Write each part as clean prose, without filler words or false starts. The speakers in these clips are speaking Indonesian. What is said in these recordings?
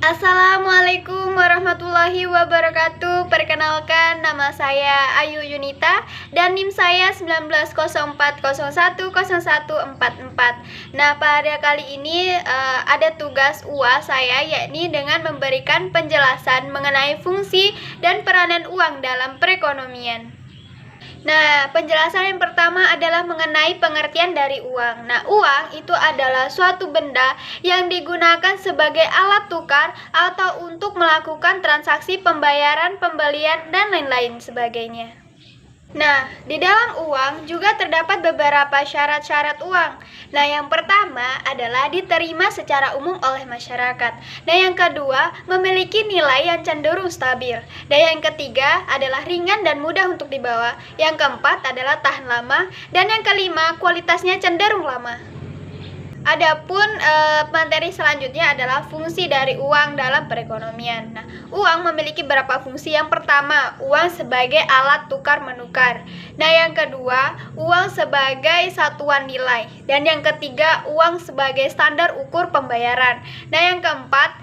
Assalamualaikum warahmatullahi wabarakatuh. Perkenalkan, nama saya Ayu Yunita dan NIM saya 1904010144. Nah, pada kali ini ada tugas UAS saya, yakni dengan memberikan penjelasan mengenai fungsi dan peranan uang dalam perekonomian. Nah, penjelasan yang pertama adalah mengenai pengertian dari uang. Nah, uang itu adalah suatu benda yang digunakan sebagai alat tukar atau untuk melakukan transaksi pembayaran, pembelian, dan lain-lain sebagainya. Nah, di dalam uang juga terdapat beberapa syarat-syarat uang. Nah, yang pertama adalah diterima secara umum oleh masyarakat. Nah, yang kedua, memiliki nilai yang cenderung stabil. Dan yang ketiga adalah ringan dan mudah untuk dibawa. Yang keempat adalah tahan lama. Dan yang kelima, kualitasnya cenderung lama. Adapun materi selanjutnya adalah fungsi dari uang dalam perekonomian. Nah, uang memiliki beberapa fungsi. Yang pertama, uang sebagai alat tukar menukar. Nah, yang kedua, uang sebagai satuan nilai. Dan yang ketiga, uang sebagai standar ukur pembayaran. Nah, yang keempat,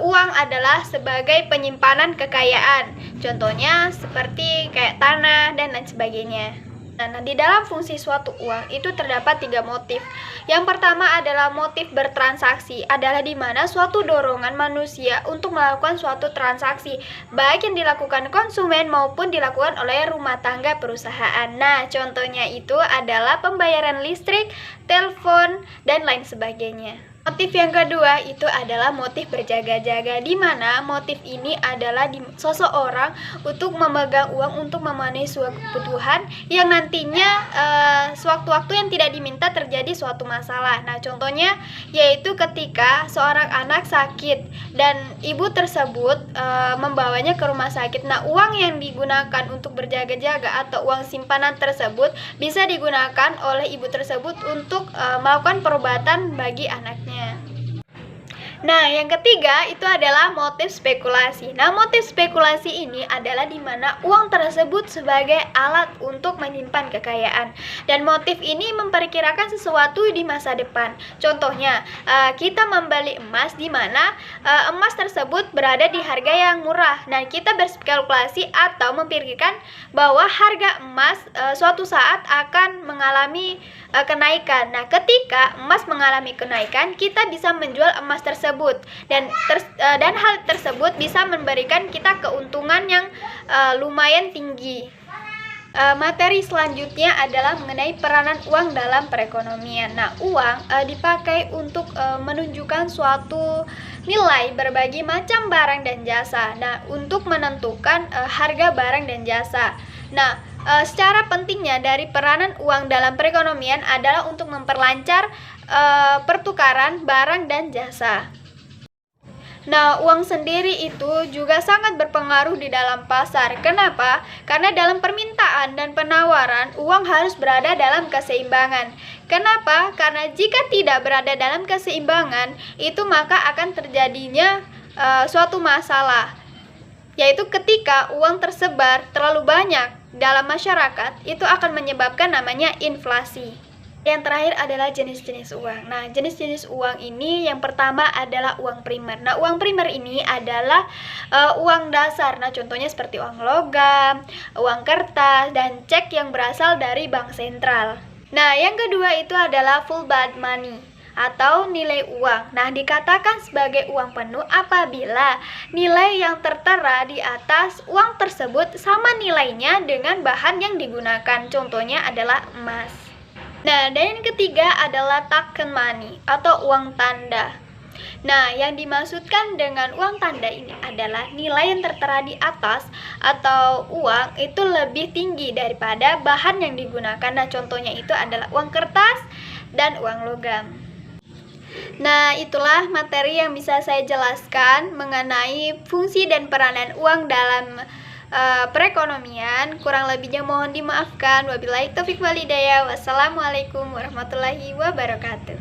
uang adalah sebagai penyimpanan kekayaan. Contohnya seperti kayak tanah dan lain sebagainya. Nah, di dalam fungsi suatu uang itu terdapat 3 motif. Yang pertama adalah motif bertransaksi, adalah di mana suatu dorongan manusia untuk melakukan suatu transaksi, baik yang dilakukan konsumen maupun dilakukan oleh rumah tangga perusahaan. Nah, contohnya itu adalah pembayaran listrik, telepon, dan lain sebagainya. Motif yang kedua itu adalah motif berjaga-jaga, di mana motif ini adalah seseorang untuk memegang uang untuk memenuhi suatu kebutuhan yang nantinya sewaktu-waktu yang tidak diminta terjadi suatu masalah. Nah, contohnya yaitu ketika seorang anak sakit dan ibu tersebut membawanya ke rumah sakit. Nah, uang yang digunakan untuk berjaga-jaga atau uang simpanan tersebut bisa digunakan oleh ibu tersebut untuk melakukan perobatan bagi anaknya. Nah, yang ketiga itu adalah motif spekulasi. Nah, motif spekulasi ini adalah di mana uang tersebut sebagai alat untuk menyimpan kekayaan. Dan motif ini memperkirakan sesuatu di masa depan. Contohnya, kita membeli emas di mana emas tersebut berada di harga yang murah. Nah, kita berspekulasi atau memperkirakan bahwa harga emas suatu saat akan mengalami kenaikan. Nah, ketika emas mengalami kenaikan, kita bisa menjual emas tersebut dan hal tersebut bisa memberikan kita keuntungan yang lumayan tinggi. Materi selanjutnya adalah mengenai peranan uang dalam perekonomian. Nah, uang dipakai untuk menunjukkan suatu nilai berbagai macam barang dan jasa. Nah, untuk menentukan harga barang dan jasa. Nah, secara pentingnya dari peranan uang dalam perekonomian adalah untuk memperlancar pertukaran barang dan jasa. Nah, uang sendiri itu juga sangat berpengaruh di dalam pasar. Kenapa? Karena dalam permintaan dan penawaran, uang harus berada dalam keseimbangan. Kenapa? Karena jika tidak berada dalam keseimbangan, itu maka akan terjadinya suatu masalah. Yaitu ketika uang tersebar terlalu banyak dalam masyarakat, itu akan menyebabkan namanya inflasi. Yang terakhir adalah jenis-jenis uang. Nah, jenis-jenis uang ini yang pertama adalah uang primer. Nah, uang primer ini adalah uang dasar. Nah, contohnya seperti uang logam, uang kertas, dan cek yang berasal dari bank sentral. Nah, yang kedua itu adalah full bad money atau nilai uang. Nah, dikatakan sebagai uang penuh apabila nilai yang tertera di atas uang tersebut sama nilainya dengan bahan yang digunakan. Contohnya adalah emas. Nah, dan yang ketiga adalah token money atau uang tanda. Nah, yang dimaksudkan dengan uang tanda ini adalah nilai yang tertera di atas atau uang itu lebih tinggi daripada bahan yang digunakan. Nah, contohnya itu adalah uang kertas dan uang logam. Nah, itulah materi yang bisa saya jelaskan mengenai fungsi dan peranan uang dalam perekonomian. Kurang lebihnya mohon dimaafkan. Wabillahi taufiq wal hidayah. Wassalamualaikum warahmatullahi wabarakatuh.